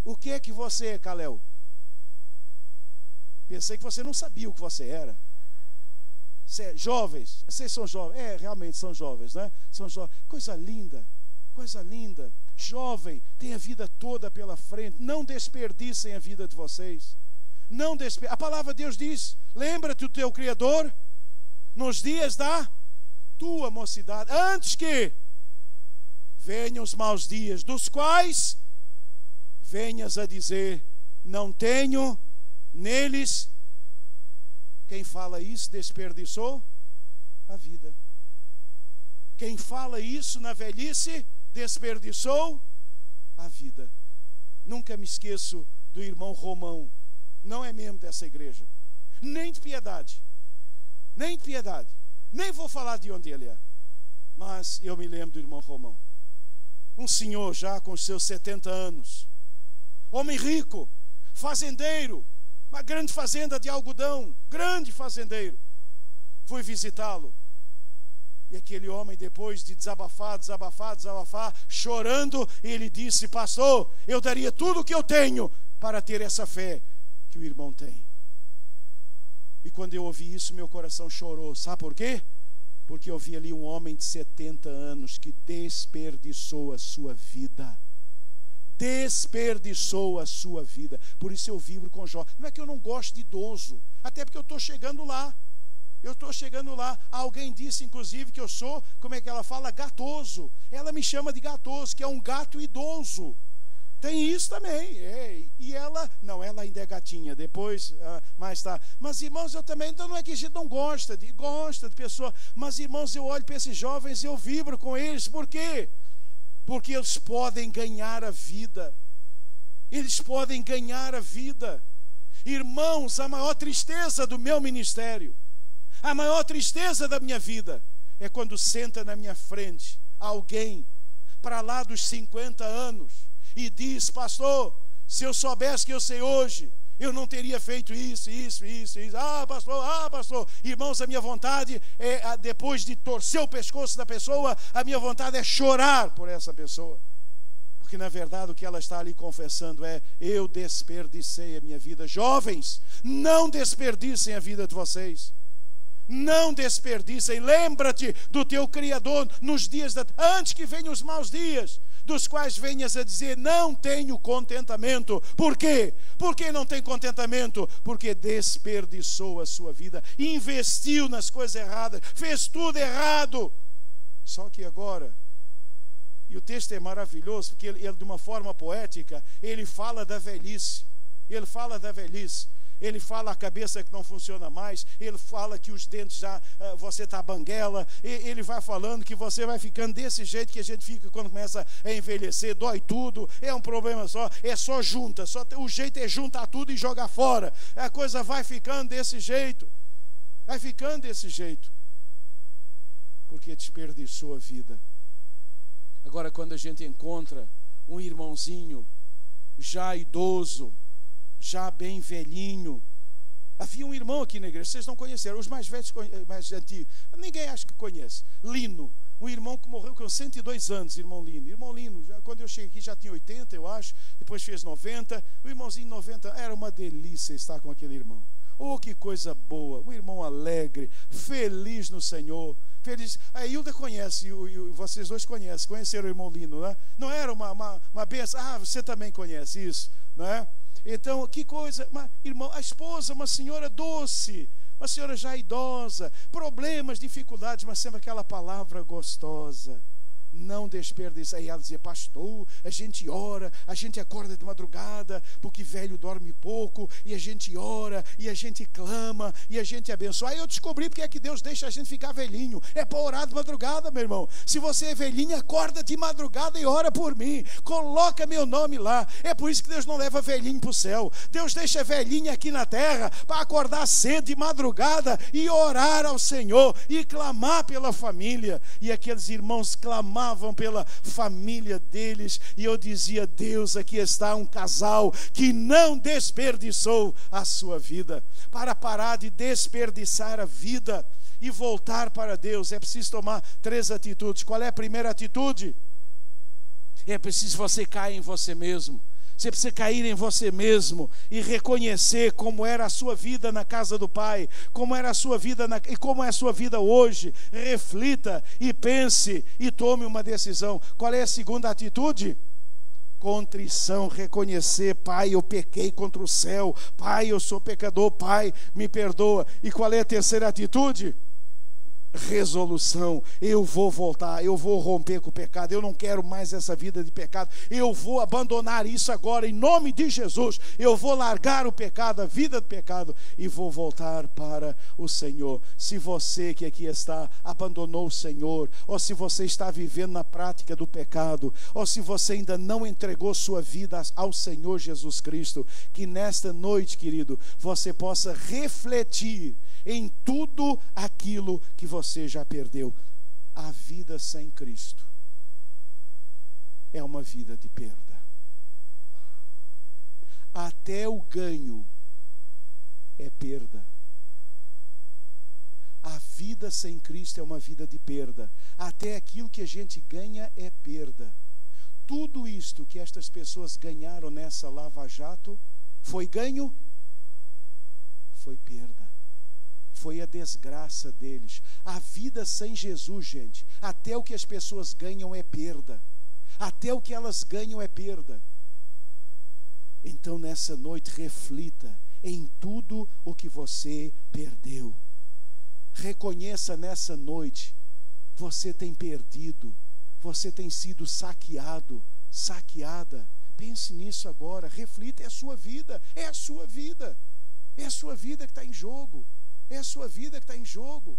Speaker 1: O que é que você é, Calel? Pensei que você não sabia o que você era. Jovens, vocês são jovens. Realmente são jovens, né? São jovens. Coisa linda, coisa linda. Jovem, tem a vida toda pela frente. Não desperdicem a vida de vocês. Não A palavra de Deus diz: lembra-te do teu Criador nos dias da tua mocidade, antes que venham os maus dias, dos quais venhas a dizer: não tenho neles. Quem fala isso desperdiçou a vida. Quem fala isso na velhice desperdiçou a vida. Nunca me esqueço do irmão Romão. Não é membro dessa igreja, nem de piedade, nem de piedade. Nem vou falar de onde ele é, mas eu me lembro do irmão Romão. Um senhor já com os seus 70 anos, homem rico, fazendeiro, uma grande fazenda de algodão, grande fazendeiro. fui visitá-lo. E aquele homem, depois de desabafar, chorando, ele disse: pastor, eu daria tudo o que eu tenho para ter essa fé que o irmão tem. E quando eu ouvi isso, meu coração chorou. Sabe por quê? Porque eu vi ali um homem de 70 anos que desperdiçou a sua vida. Desperdiçou a sua vida. Por isso eu vibro com Jó. Não é que eu não gosto de idoso, até porque eu estou chegando lá. Alguém disse, inclusive, que eu sou, como é que ela fala? Gatoso. Ela me chama de gatoso, que é um gato idoso. Tem isso também. E ela, não, ela ainda é gatinha, depois, mais tarde. Mas, irmãos, eu também, então não é que a gente não gosta de pessoa. Mas, irmãos, eu olho para esses jovens e eu vibro com eles. Por quê? Porque eles podem ganhar a vida. Eles podem ganhar a vida. Irmãos, a maior tristeza do meu ministério, a maior tristeza da minha vida, é quando senta na minha frente alguém para lá dos 50 anos e diz: pastor, se eu soubesse que eu sei hoje, eu não teria feito isso. Pastor, irmãos, a minha vontade é, depois de torcer o pescoço da pessoa, a minha vontade é chorar por essa pessoa. Porque na verdade o que ela está ali confessando é: eu desperdicei a minha vida. Jovens, não desperdicem a vida de vocês. Não desperdicem. Lembra-te do teu Criador nos dias antes que venham os maus dias, dos quais venhas a dizer: não tenho contentamento. Por quê? Por que não tem contentamento? Porque desperdiçou a sua vida, investiu nas coisas erradas, fez tudo errado. Só que agora, e o texto é maravilhoso, porque ele de uma forma poética, ele fala da velhice. Ele fala a cabeça que não funciona mais. Ele fala que os dentes já, você está banguela. Ele vai falando que você vai ficando desse jeito que a gente fica quando começa a envelhecer. Dói tudo, é um problema só. É só junta, o jeito é juntar tudo e jogar fora. A coisa vai ficando desse jeito. Porque desperdiçou a vida. Agora, quando a gente encontra um irmãozinho já idoso, já bem velhinho. Havia um irmão aqui na igreja, vocês não conheceram, os mais velhos, mais antigos, ninguém acha que conhece. Lino, um irmão que morreu com 102 anos, irmão Lino, já, quando eu cheguei aqui já tinha 80, eu acho, depois fez 90, o irmãozinho 90, era uma delícia estar com aquele irmão. Oh, que coisa boa, um irmão alegre, feliz no Senhor, feliz. A Hilda conhece, vocês dois conheceram o irmão Lino, né? Não era uma benção? Você também conhece isso, não é? Então, que coisa, irmão, a esposa, uma senhora doce, uma senhora já idosa, problemas, dificuldades, mas sempre aquela palavra gostosa. Não desperdiça. Aí ela dizia: pastor, a gente ora, a gente acorda de madrugada, porque velho dorme pouco, e a gente ora, e a gente clama, e a gente abençoa. Aí eu descobri porque é que Deus deixa a gente ficar velhinho. É para orar de madrugada, meu irmão. Se você é velhinho, acorda de madrugada e ora por mim, coloca meu nome lá. É por isso que Deus não leva velhinho para o céu. Deus deixa velhinho aqui na terra para acordar cedo de madrugada e orar ao Senhor e clamar pela família. E aqueles irmãos clamavam pela família deles, e eu dizia: Deus, aqui está um casal que não desperdiçou a sua vida. Para parar de desperdiçar a vida e voltar para Deus, é preciso tomar 3 atitudes. Qual é a primeira atitude? É preciso você cair em você mesmo. Você precisa cair em você mesmo e reconhecer como era a sua vida na casa do Pai, como era a sua vida e como é a sua vida hoje. Reflita e pense e tome uma decisão. Qual é a segunda atitude? Contrição, reconhecer: Pai, eu pequei contra o céu, Pai, eu sou pecador, Pai, me perdoa. E qual é a terceira atitude? Resolução: eu vou voltar, eu vou romper com o pecado, eu não quero mais essa vida de pecado, eu vou abandonar isso agora em nome de Jesus. Eu vou largar o pecado, a vida do pecado, e vou voltar para o Senhor. Se você que aqui está abandonou o Senhor, ou se você está vivendo na prática do pecado, ou se você ainda não entregou sua vida ao Senhor Jesus Cristo, que nesta noite, querido, você possa refletir em tudo aquilo que você já perdeu. A vida sem Cristo é uma vida de perda. Até o ganho é perda. A vida sem Cristo é uma vida de perda. Até aquilo que a gente ganha é perda. Tudo isto que estas pessoas ganharam nessa lava-jato foi ganho? Foi perda. Foi a desgraça deles. A vida sem Jesus, gente, até o que as pessoas ganham é perda. Até o que elas ganham é perda. Então nessa noite reflita em tudo o que você perdeu. Reconheça nessa noite, você tem perdido, você tem sido saqueado, saqueada. Pense nisso agora, reflita, é a sua vida, é a sua vida. É a sua vida que está em jogo, é a sua vida que está em jogo.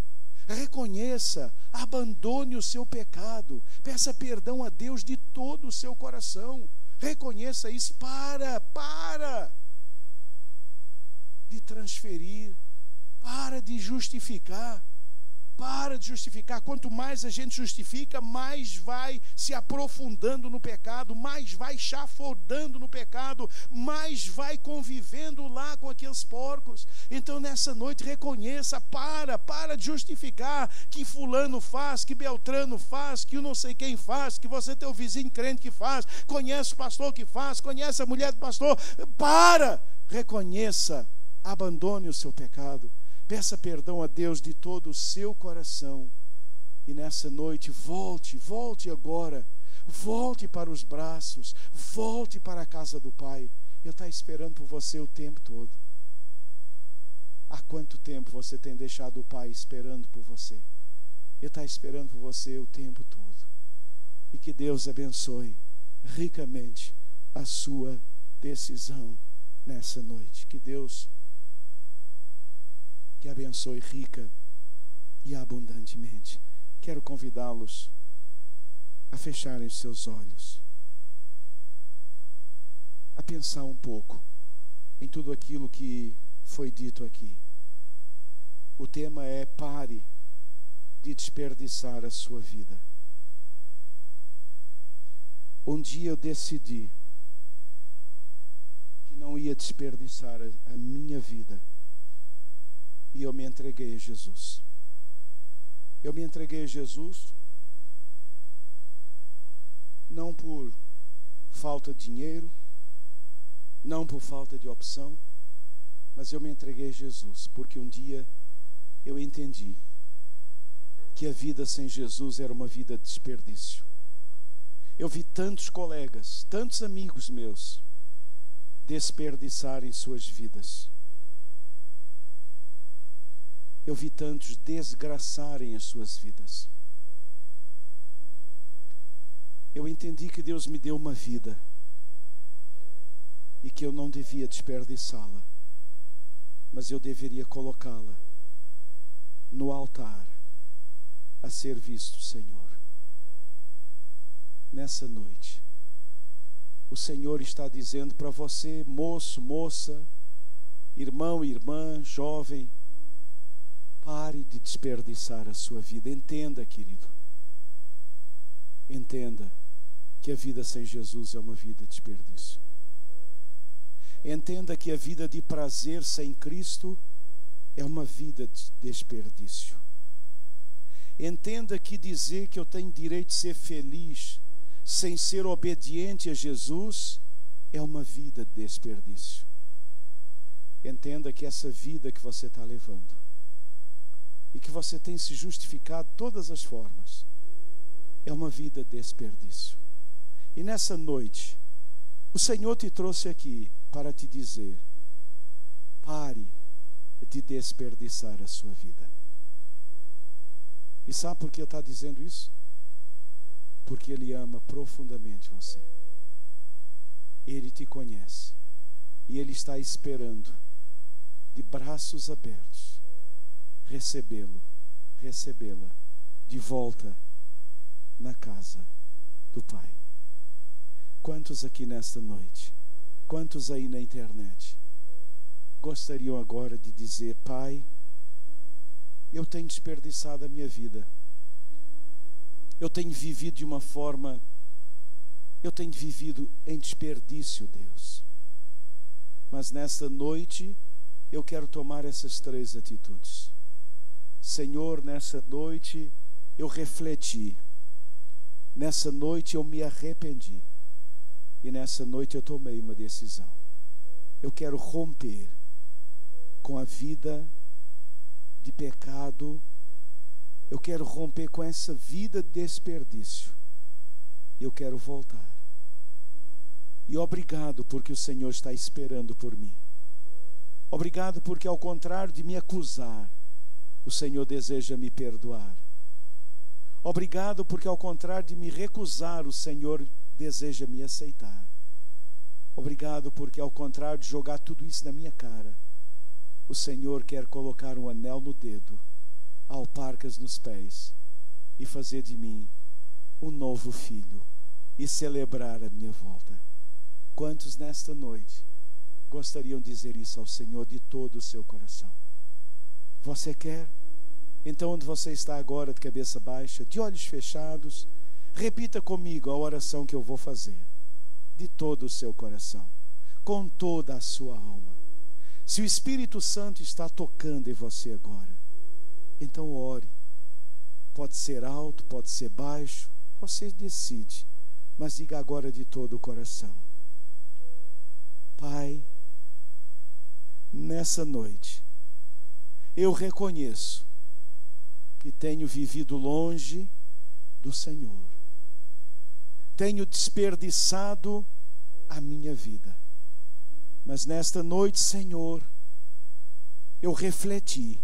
Speaker 1: Reconheça, abandone o seu pecado, peça perdão a Deus de todo o seu coração. Reconheça isso, para de transferir, para de justificar. Para de justificar. Quanto mais a gente justifica, mais vai se aprofundando no pecado, mais vai chafurdando no pecado, mais vai convivendo lá com aqueles porcos. Então nessa noite reconheça, para de justificar que fulano faz, que Beltrano faz, que eu não sei quem faz, que você tem o vizinho crente que faz, conhece o pastor que faz, conhece a mulher do pastor. Reconheça, abandone o seu pecado. Peça perdão a Deus de todo o seu coração. E nessa noite, volte agora. Volte para os braços. Volte para a casa do Pai. Ele está esperando por você o tempo todo. Há quanto tempo você tem deixado o Pai esperando por você? Ele está esperando por você o tempo todo. E que Deus abençoe ricamente a sua decisão nessa noite. Que Deus que abençoe rica e abundantemente. Quero convidá-los a fecharem os seus olhos, a pensar um pouco em tudo aquilo que foi dito aqui. O tema é: pare de desperdiçar a sua vida. Um dia eu decidi que não ia desperdiçar a minha vida. E eu me entreguei a Jesus. Eu me entreguei a Jesus não por falta de dinheiro, não por falta de opção, mas eu me entreguei a Jesus porque um dia eu entendi que a vida sem Jesus era uma vida de desperdício. Eu vi tantos colegas, tantos amigos meus desperdiçarem suas vidas. Eu vi tantos desgraçarem as suas vidas. Eu entendi que Deus me deu uma vida e que eu não devia desperdiçá-la, mas eu deveria colocá-la no altar a serviço do Senhor. Nessa noite, o Senhor está dizendo para você, moço, moça, irmão, irmã, jovem: pare de desperdiçar a sua vida. Entenda, querido. Entenda que a vida sem Jesus é uma vida de desperdício. Entenda que a vida de prazer sem Cristo é uma vida de desperdício. Entenda que dizer que eu tenho direito de ser feliz sem ser obediente a Jesus é uma vida de desperdício. Entenda que essa vida que você está levando e que você tem se justificado de todas as formas é uma vida de desperdício. E nessa noite o Senhor te trouxe aqui para te dizer: pare de desperdiçar a sua vida. E sabe por que Ele está dizendo isso? Porque Ele ama profundamente você. Ele te conhece e Ele está esperando de braços abertos recebê-la de volta na casa do Pai. Quantos aqui nesta noite, quantos aí na internet gostariam agora de dizer: Pai, eu tenho desperdiçado a minha vida, eu tenho vivido de uma forma, eu tenho vivido em desperdício, Deus, mas nesta noite eu quero tomar essas 3 atitudes. Senhor, nessa noite eu refleti, nessa noite eu me arrependi, e nessa noite eu tomei uma decisão. Eu quero romper com a vida de pecado, eu quero romper com essa vida de desperdício, eu quero voltar. E obrigado porque o Senhor está esperando por mim. Obrigado porque, ao contrário de me acusar, o Senhor deseja me perdoar. Obrigado porque, ao contrário de me recusar, o Senhor deseja me aceitar. Obrigado porque, ao contrário de jogar tudo isso na minha cara, o Senhor quer colocar um anel no dedo, alparcas nos pés e fazer de mim um novo filho e celebrar a minha volta. Quantos nesta noite gostariam de dizer isso ao Senhor de todo o seu coração? Você quer? Então, onde você está agora, de cabeça baixa, de olhos fechados, repita comigo a oração que eu vou fazer, de todo o seu coração, com toda a sua alma. Se o Espírito Santo está tocando em você agora, então ore. Pode ser alto, pode ser baixo, você decide, mas diga agora de todo o coração: Pai, nessa noite eu reconheço que tenho vivido longe do Senhor, tenho desperdiçado a minha vida, mas nesta noite, Senhor, eu refleti,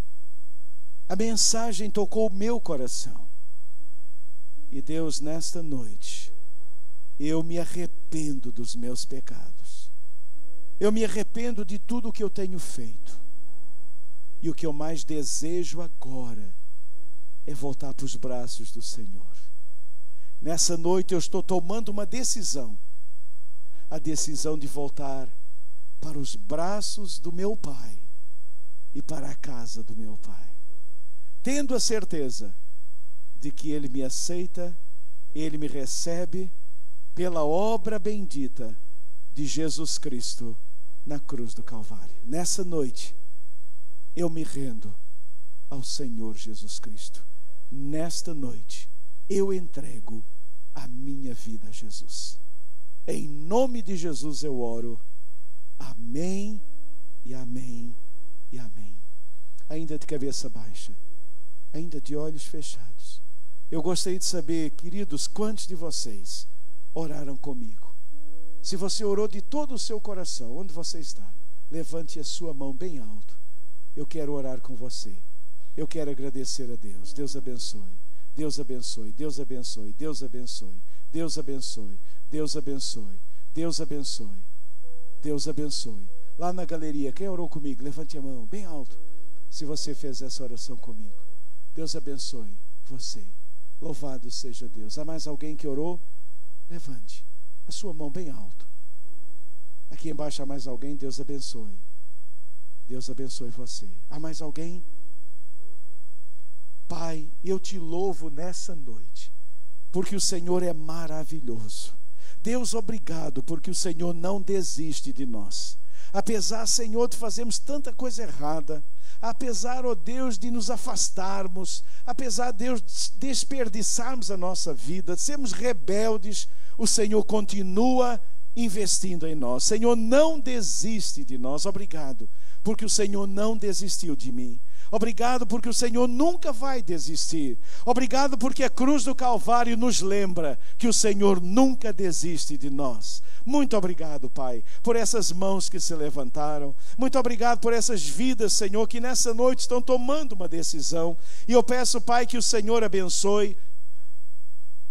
Speaker 1: a mensagem tocou o meu coração, e Deus, nesta noite eu me arrependo dos meus pecados, eu me arrependo de tudo o que eu tenho feito, e o que eu mais desejo agora é voltar para os braços do Senhor. Nessa noite eu estou tomando uma decisão, a decisão de voltar para os braços do meu Pai e para a casa do meu Pai, tendo a certeza de que Ele me aceita, Ele me recebe pela obra bendita de Jesus Cristo na cruz do Calvário. Nessa noite eu me rendo ao Senhor Jesus Cristo. Nesta noite eu entrego a minha vida a Jesus. Em nome de Jesus eu oro. Amém e amém e amém. Ainda de cabeça baixa, ainda de olhos fechados, eu gostaria de saber, queridos, quantos de vocês oraram comigo? Se você orou de todo o seu coração, onde você está, levante a sua mão bem alto. Eu quero orar com você. Eu quero agradecer a Deus. Deus abençoe. Deus abençoe. Deus abençoe. Deus abençoe. Deus abençoe. Deus abençoe. Deus abençoe. Deus abençoe. Lá na galeria, quem orou comigo? Levante a mão bem alto, se você fez essa oração comigo. Deus abençoe você. Louvado seja Deus. Há mais alguém que orou? Levante a sua mão bem alto. Aqui embaixo há mais alguém? Deus abençoe. Deus abençoe você. Há mais alguém? Pai, eu te louvo nessa noite, porque o Senhor é maravilhoso. Deus, obrigado, porque o Senhor não desiste de nós. Apesar, Senhor, de fazermos tanta coisa errada, apesar, ó Deus, de nos afastarmos, apesar, Deus, de desperdiçarmos a nossa vida, de sermos rebeldes, o Senhor continua investindo em nós. Senhor, não desiste de nós. Obrigado, porque o Senhor não desistiu de mim. Obrigado porque o Senhor nunca vai desistir. Obrigado porque a cruz do Calvário nos lembra que o Senhor nunca desiste de nós. Muito obrigado, Pai, por essas mãos que se levantaram. Muito obrigado por essas vidas, Senhor, que nessa noite estão tomando uma decisão. E eu peço, Pai, que o Senhor abençoe.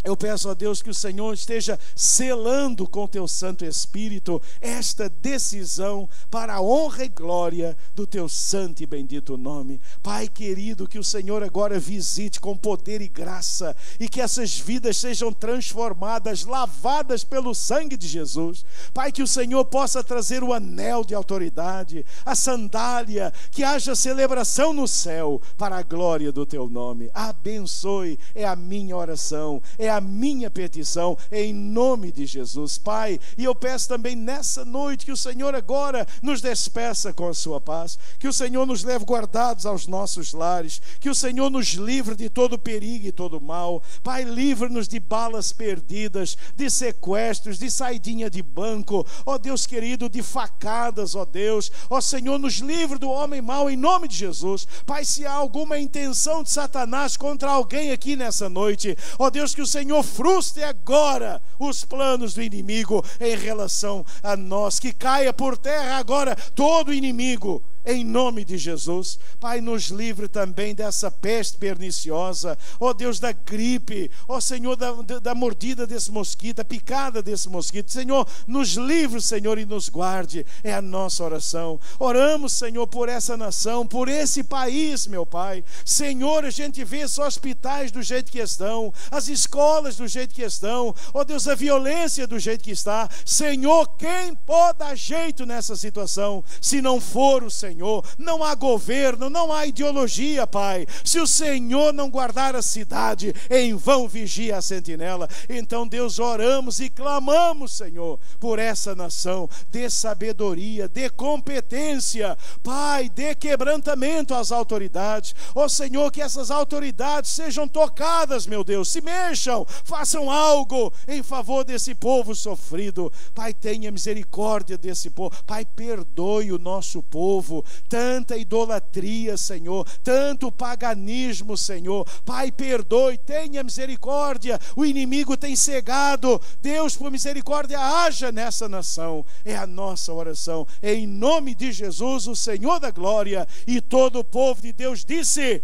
Speaker 1: Eu peço a Deus que o Senhor esteja selando com teu Santo Espírito esta decisão para a honra e glória do teu santo e bendito nome. Pai querido, que o Senhor agora visite com poder e graça, e que essas vidas sejam transformadas, lavadas pelo sangue de Jesus. Pai, que o Senhor possa trazer o anel de autoridade, a sandália, que haja celebração no céu para a glória do teu nome. Abençoe, é a minha oração, é a minha petição, em nome de Jesus, Pai. E eu peço também nessa noite que o Senhor agora nos despeça com a sua paz, que o Senhor nos leve guardados aos nossos lares, que o Senhor nos livre de todo perigo e todo mal. Pai, livre-nos de balas perdidas, de sequestros, de saidinha de banco, ó Deus querido, de facadas, ó Deus. Ó Senhor, nos livre do homem mau em nome de Jesus. Pai, se há alguma intenção de Satanás contra alguém aqui nessa noite, ó Deus, que o Senhor frustre agora os planos do inimigo em relação a nós, que caia por terra agora todo inimigo, em nome de Jesus. Pai, nos livre também dessa peste perniciosa, ó Deus, da gripe, ó Senhor, da mordida desse mosquito, da picada desse mosquito. Senhor, nos livre, Senhor, e nos guarde, é a nossa oração. Oramos, Senhor, por essa nação, por esse país, meu Pai. Senhor, a gente vê os hospitais do jeito que estão, as escolas do jeito que estão, ó Deus, a violência do jeito que está. Senhor, quem pode dar jeito nessa situação, se não for o Senhor? Não há governo, não há ideologia, Pai. Se o Senhor não guardar a cidade, em vão vigia a sentinela. Então, Deus, oramos e clamamos, Senhor, por essa nação. Dê sabedoria, dê competência, Pai, dê quebrantamento às autoridades. Ó Senhor, que essas autoridades sejam tocadas, meu Deus, se mexam, façam algo em favor desse povo sofrido. Pai, tenha misericórdia desse povo. Pai, perdoe o nosso povo. Tanta idolatria, Senhor, tanto paganismo, Senhor. Pai, perdoe, tenha misericórdia. O inimigo tem cegado. Deus, por misericórdia, haja nessa nação. É a nossa oração. Em nome de Jesus, o Senhor da glória. E todo o povo de Deus disse: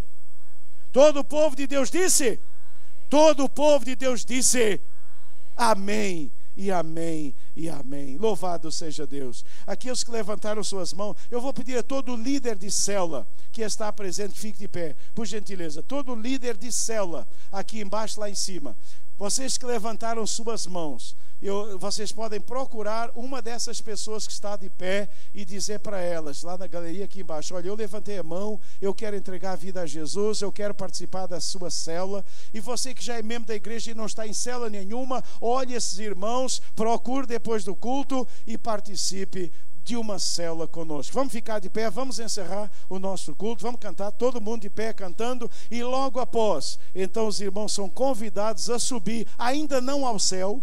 Speaker 1: todo o povo de Deus disse: todo o povo de Deus disse: amém. E amém, e amém. Louvado seja Deus. Aqui os que levantaram suas mãos, eu vou pedir a todo líder de célula que está presente, fique de pé, por gentileza. Todo líder de célula, aqui embaixo, lá em cima. Vocês que levantaram suas mãos, vocês podem procurar uma dessas pessoas que está de pé e dizer para elas, lá na galeria aqui embaixo: olha, eu levantei a mão, eu quero entregar a vida a Jesus, eu quero participar da sua célula. E você que já é membro da igreja e não está em célula nenhuma, olhe esses irmãos, procure depois do culto e participe de uma célula conosco. Vamos ficar de pé, vamos encerrar o nosso culto, vamos cantar, todo mundo de pé cantando, e logo após, então os irmãos são convidados a subir, ainda não ao céu,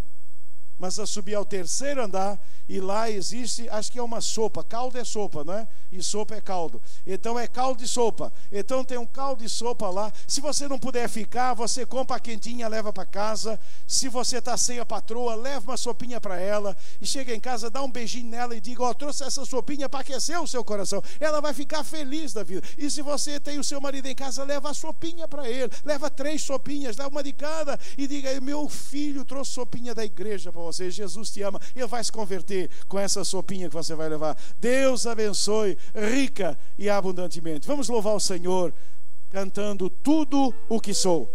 Speaker 1: mas a subir ao terceiro andar, e lá existe, acho que é uma sopa, caldo é sopa, não é? E sopa é caldo. Então é caldo de sopa. Então tem um caldo de sopa lá. Se você não puder ficar, você compra a quentinha, leva para casa. Se você está sem a patroa, leva uma sopinha para ela, e chega em casa, dá um beijinho nela e diga: ó, trouxe essa sopinha para aquecer o seu coração. Ela vai ficar feliz da vida. E se você tem o seu marido em casa, leva a sopinha para ele, leva 3 sopinhas, dá uma de cada, e diga: meu filho trouxe sopinha da igreja para você, Jesus te ama. Ele vai se converter com essa sopinha que você vai levar. Deus abençoe rica e abundantemente. Vamos louvar o Senhor cantando Tudo o que Sou.